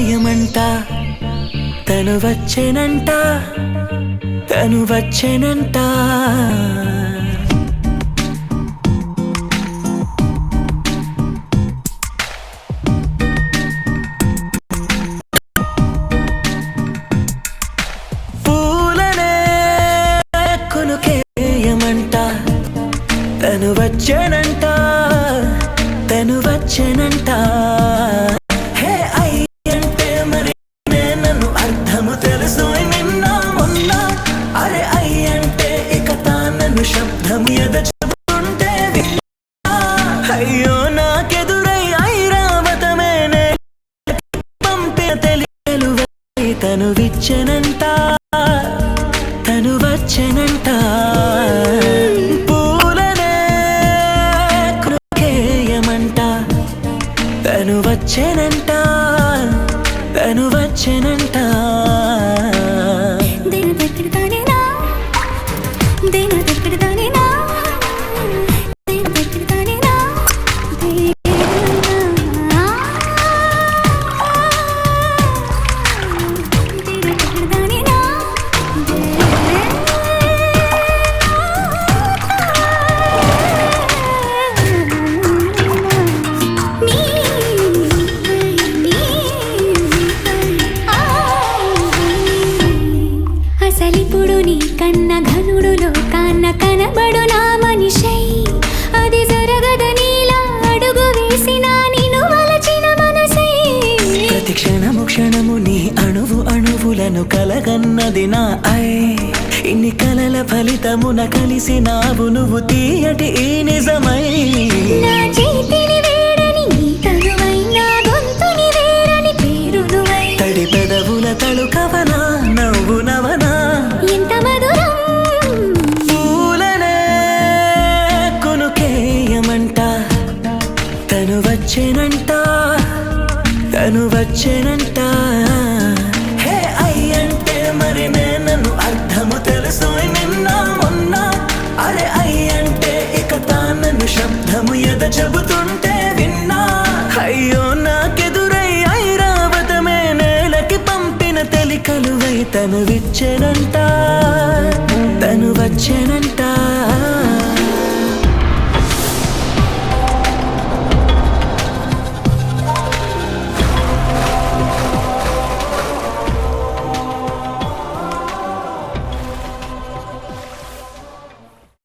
కేయమంట తను వచ్చేనంట తను వచ్చేనంట పూలనే కొనుకేయమంట తను వచ్చేనంట తను వచ్చేనంట శబ్దం ఎద చెబుతుంటే అయ్యో నాకెదురై ఐరావతమేనే పంపిన తెలియలువై తను విచ్చెనంట తను వచ్చెనంట పూలనే కొనుకేయమంట తను వచ్చెనంట తను వచ్చెనంట అసలిప్పుడు నీ కన్న ఘనుడులో కాన్న కనబడు నా మనిషై అది జరగదనిలా అడుగు వేసిన నిన్ను వలచిన మనసై ప్రతి క్షణము క్షణము నీ అణువు అణువులను కలగన్నది నా ఐ ఇన్ని కలల ఫలితమున కలిసినావు నువ్వు తీయటి ఈ నిజమై నా చేతిని వేడని నీ తనువై నా గొంతుని వేరని పేరు నువ్వై తడి పెదవుల తళుకవనా నవ్వు నవనా ఎంత మధురం పూలనే కొనుకేయమంట తను వచ్చేనంట తను వచ్చేనంట హే అయ్యంటే మరి నేను అర్థము తెలుసు నిన్న మొన్న అరే అయ్యంటే ఇక తానను శబ్దము ఎద చెబుతుంటే విన్నా అయ్యో నాకెదురై ఐరావతమే నేలకి పంపిన తెలికలువై తను విచ్చెనంట